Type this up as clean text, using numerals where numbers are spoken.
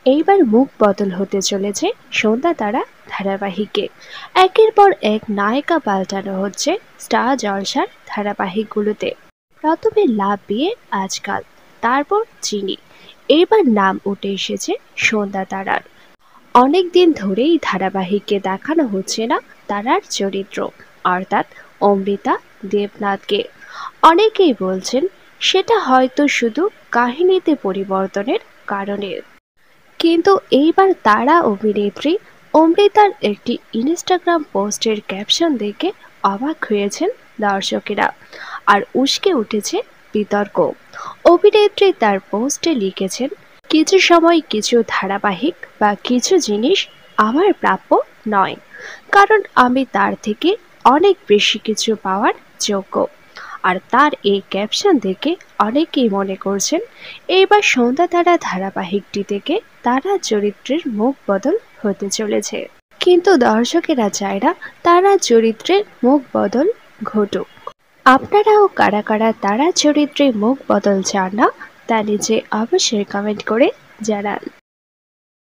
এইবার মুখ বদল হতে চলেছে সন্ধ্যা তারা ধারাবাহিকে। একের পর এক নায়িকা পাল্টানো হচ্ছে স্টার জলসার ধারাবাহিকগুলোতে। প্রথমে লাভ বিয়ে আজকাল, তারপর চিনি, এবার নাম উঠে এসেছে সন্ধ্যা তারার। অনেক দিন ধরেই ধারাবাহিকে দেখানো হচ্ছে না তারার চরিত্র, অর্থাৎ অমৃতা দেবনাথকে। অনেকেই বলছেন সেটা হয়তো শুধু কাহিনীতে পরিবর্তনের কারণে। কিন্তু এইবার তারা অভিনেত্রী অমৃতার একটি ইনস্টাগ্রাম পোস্টের ক্যাপশন দেখে অবাক হয়েছেন দর্শকেরা, আর উস্কে উঠেছে বিতর্ক। অভিনেত্রী তার পোস্টে লিখেছেন, কিছু সময় কিছু ধারাবাহিক বা কিছু জিনিস আমার প্রাপ্য নয়, কারণ আমি তার থেকে অনেক বেশি কিছু পাওয়ার যোগ্য। আর তার এই ক্যাপশন দেখে অনেকেই মনে করছেন এইবার সন্ধ্যা তারা ধারাবাহিকটি থেকে তারা চরিত্রের মুখ বদল হতে চলেছে। কিন্তু দর্শকেরা চায় না তারা চরিত্রের মুখ বদল ঘটুক। আপনারাও কারা কারা তারা চরিত্রে মুখ বদল চান না তা নিচে অবশ্যই কমেন্ট করে জানান।